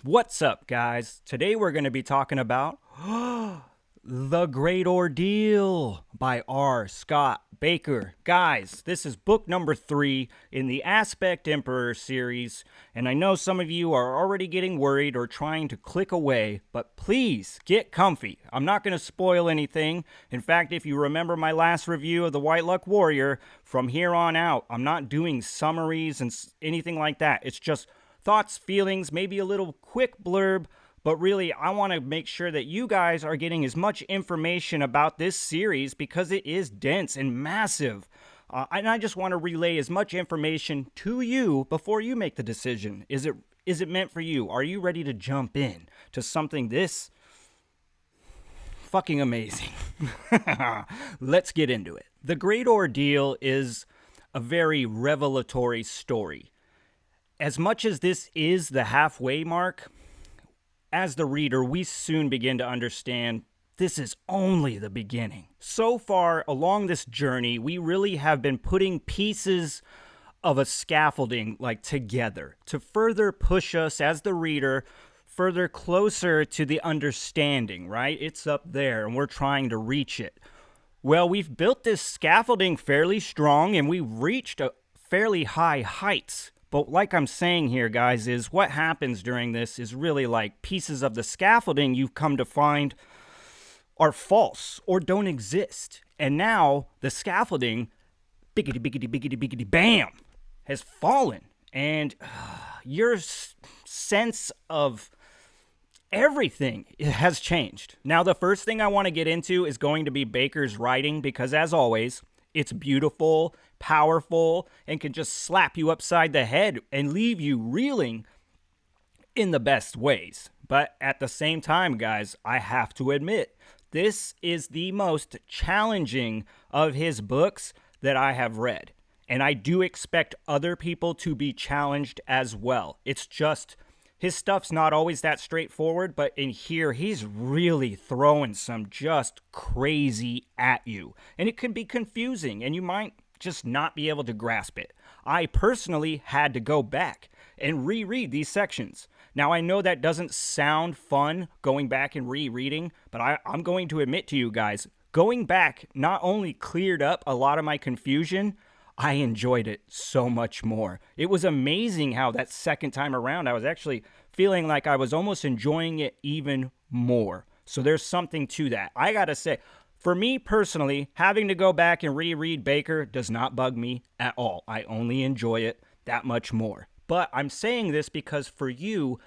What's up, guys? Today we're going to be talking about The Great Ordeal by R. Scott Bakker. Guys, this is book number 3 in the Aspect Emperor series, and I know some of you are already getting worried or trying to click away, but please get comfy. I'm not going to spoil anything. In fact, if you remember my last review of the White Luck Warrior, from here on out, I'm not doing summaries and anything like that. It's just thoughts, feelings, maybe a little quick blurb, but really I want to make sure that you guys are getting as much information about this series because it is dense and massive. And I just want to relay as much information to you before you make the decision. Is it meant for you? Are you ready to jump in to something this fucking amazing? Let's get into it. The Great Ordeal is a very revelatory story. As much as this is the halfway mark, as the reader, we soon begin to understand this is only the beginning. So far along this journey, we really have been putting pieces of a scaffolding together to further push us as the reader further closer to the understanding, right? It's up there and we're trying to reach it. Well, we've built this scaffolding fairly strong and we've reached a fairly high heights. But like I'm saying here, guys, is what happens during this is really like pieces of the scaffolding you've come to find are false or don't exist. And now the scaffolding, biggity, biggity, biggity, biggity, bam, has fallen. And your sense of everything has changed. Now, the first thing I want to get into is going to be Bakker's writing because, as always, it's beautiful, powerful, and can just slap you upside the head and leave you reeling in the best ways. But at the same time, guys, I have to admit, this is the most challenging of his books that I have read. And I do expect other people to be challenged as well. It's just, his stuff's not always that straightforward, but in here, he's really throwing some just crazy at you. And it can be confusing, and you might just not be able to grasp it. I personally had to go back and reread these sections. Now, I know that doesn't sound fun, going back and rereading, but I'm going to admit to you guys, going back not only cleared up a lot of my confusion, I enjoyed it so much more. It was amazing how that second time around, I was actually feeling like I was almost enjoying it even more. So there's something to that. I gotta say, for me personally, having to go back and reread Bakker does not bug me at all. I only enjoy it that much more. But I'm saying this because for you,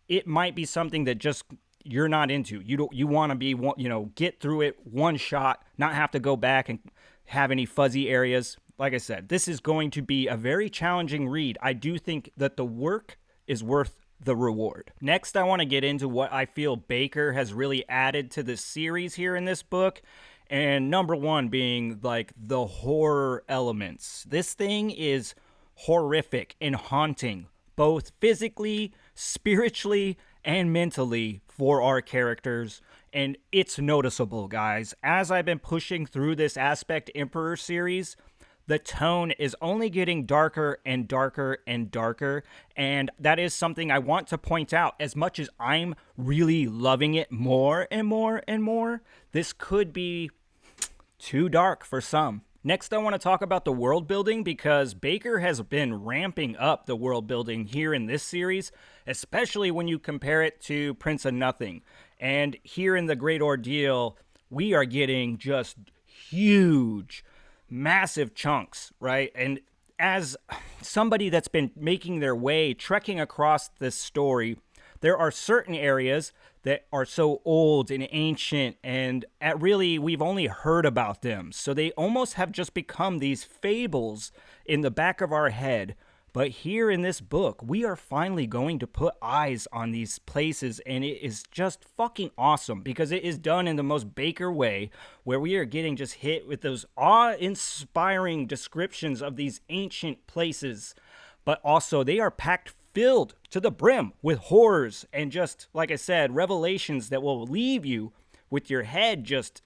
it might be something that just you're not into. You want to be, get through it one shot, not have to go back and have any fuzzy areas. Like I said, this is going to be a very challenging read. I do think that the work is worth the reward. Next, I want to get into what I feel Bakker has really added to the series here in this book. And number one being the horror elements. This thing is horrific and haunting, both physically, spiritually, and mentally for our characters. And it's noticeable, guys. As I've been pushing through this Aspect Emperor series, the tone is only getting darker and darker and darker, and that is something I want to point out. As much as I'm really loving it more and more and more, this could be too dark for some. Next, I want to talk about the world building because Bakker has been ramping up the world building here in this series, especially when you compare it to Prince of Nothing. And here in The Great Ordeal, we are getting just huge, massive chunks, right? And as somebody that's been making their way, trekking across this story, there are certain areas that are so old and ancient and we've only heard about them. So they almost have just become these fables in the back of our head. But here in this book, we are finally going to put eyes on these places, and it is just fucking awesome because it is done in the most Bakker way, where we are getting just hit with those awe-inspiring descriptions of these ancient places, but also they are filled to the brim with horrors and just, like I said, revelations that will leave you with your head just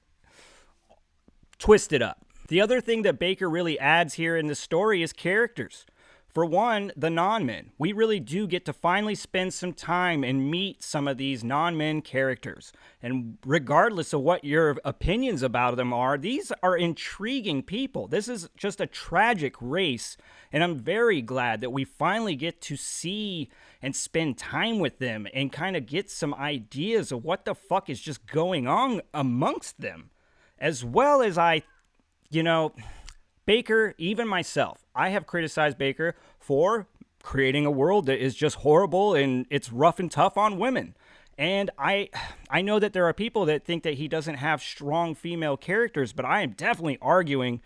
twisted up. The other thing that Bakker really adds here in the story is characters. For one, the non-men. We really do get to finally spend some time and meet some of these non-men characters. And regardless of what your opinions about them are, these are intriguing people. This is just a tragic race, and I'm very glad that we finally get to see and spend time with them and kind of get some ideas of what the fuck is just going on amongst them. As well as Bakker, even myself, I have criticized Bakker for creating a world that is just horrible and it's rough and tough on women. And I know that there are people that think that he doesn't have strong female characters, but I am definitely arguing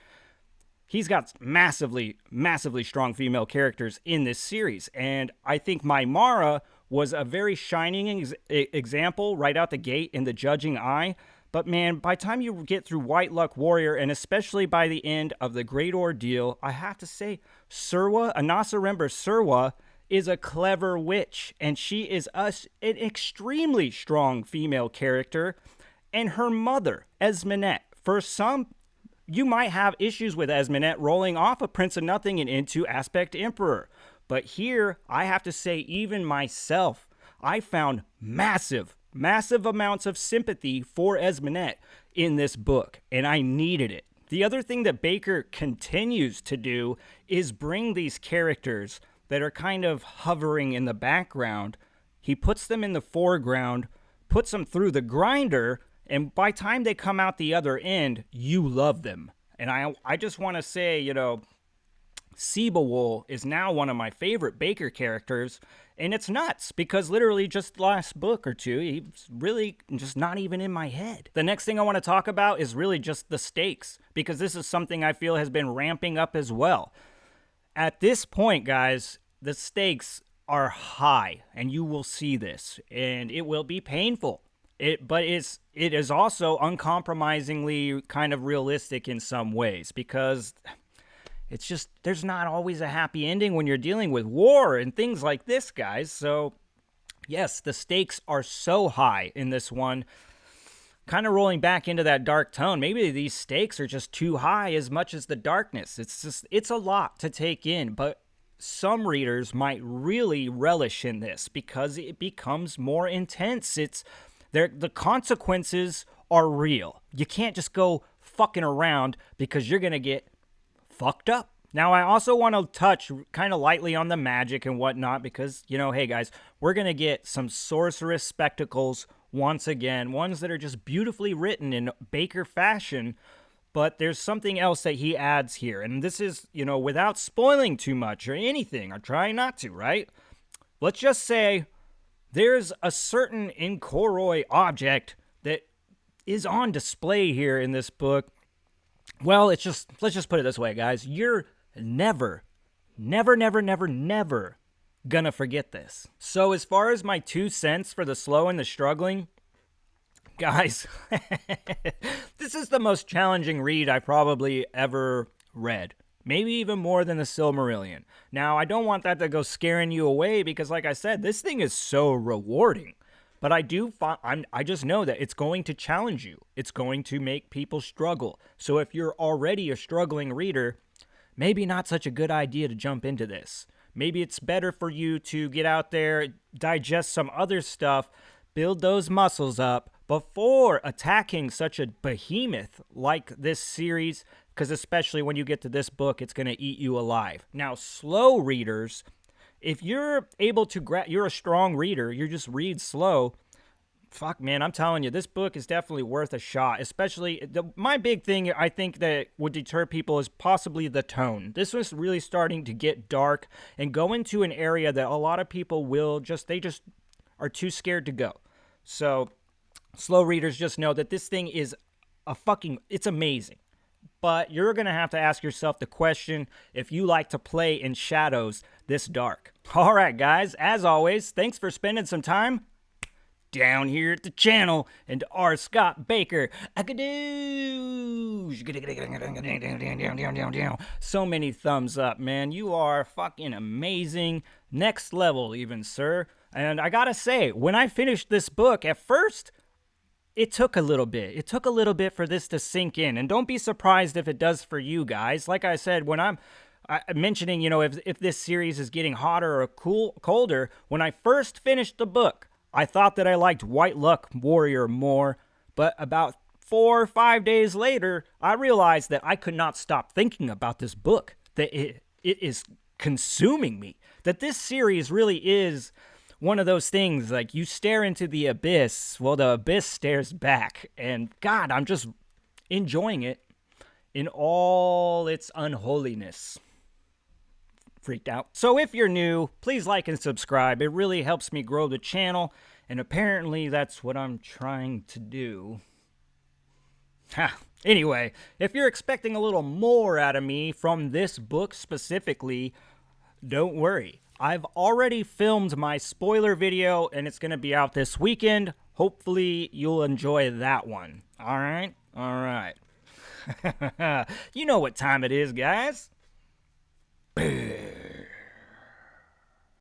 he's got massively, massively strong female characters in this series. And I think Mara was a very shining example right out the gate in the judging eye. But man, by the time you get through White Luck Warrior, and especially by the end of the Great Ordeal, I have to say, Anasa Rember Surwa is a clever witch, and she is an extremely strong female character. And her mother, Esminette, for some, you might have issues with Esminette rolling off of Prince of Nothing and into Aspect Emperor. But here, I have to say, even myself, I found massive amounts of sympathy for Esminette in this book, and I needed it. The other thing that Bakker continues to do is bring these characters that are kind of hovering in the background. He puts them in the foreground, puts them through the grinder, and by the time they come out the other end, you love them. And I just want to say, Seabowool is now one of my favorite Bakker characters, and it's nuts because literally just last book or two, he's really just not even in my head. The next thing I want to talk about is really just the stakes, because this is something I feel has been ramping up as well. At this point, guys, the stakes are high, and you will see this, and it will be painful. But it is also uncompromisingly kind of realistic in some ways, because it's just, there's not always a happy ending when you're dealing with war and things like this, guys. So, yes, the stakes are so high in this one. Kind of rolling back into that dark tone. Maybe these stakes are just too high as much as the darkness. It's a lot to take in, but some readers might really relish in this because it becomes more intense. The consequences are real. You can't just go fucking around because you're going to get fucked up. Now, I also want to touch kind of lightly on the magic and whatnot because, hey guys, we're going to get some sorceress spectacles once again, ones that are just beautifully written in Bakker fashion, but there's something else that he adds here. And this is, without spoiling too much or anything, or trying not to, right? Let's just say there's a certain Inkoroi object that is on display here in this book. Well, let's just put it this way, guys. You're never gonna forget this. So as far as my 2 cents for the slow and the struggling, guys, this is the most challenging read I probably ever read. Maybe even more than the Silmarillion. Now, I don't want that to go scaring you away because, like I said, this thing is so rewarding. But I just know that it's going to challenge you. It's going to make people struggle. So if you're already a struggling reader, maybe not such a good idea to jump into this. Maybe it's better for you to get out there, digest some other stuff, build those muscles up before attacking such a behemoth like this series, because especially when you get to this book, it's going to eat you alive. Now, slow readers, if you're able to you're a strong reader, you just read slow, fuck, man, I'm telling you, this book is definitely worth a shot. Especially, my big thing I think that would deter people is possibly the tone. This was really starting to get dark and go into an area that a lot of people they just are too scared to go. So, slow readers just know that this thing is it's amazing. But you're going to have to ask yourself the question if you like to play in shadows this dark. All right, guys, as always, thanks for spending some time down here at the channel and R. Scott Bakker. So many thumbs up, man. You are fucking amazing. Next level even, sir. And I gotta say, when I finished this book, at first, it took a little bit. It took a little bit for this to sink in. And don't be surprised if it does for you guys. Like I said, when I'm mentioning, if this series is getting hotter or colder, when I first finished the book, I thought that I liked White Luck Warrior more, but about 4 or 5 days later, I realized that I could not stop thinking about this book, that it is consuming me, that this series really is one of those things, like you stare into the abyss, well, the abyss stares back, and God, I'm just enjoying it in all its unholiness. Freaked out. So if you're new, please like and subscribe. It really helps me grow the channel, and apparently that's what I'm trying to do. Anyway, if you're expecting a little more out of me from this book specifically, don't worry. I've already filmed my spoiler video, and it's going to be out this weekend. Hopefully you'll enjoy that one. All right? You know what time it is, guys.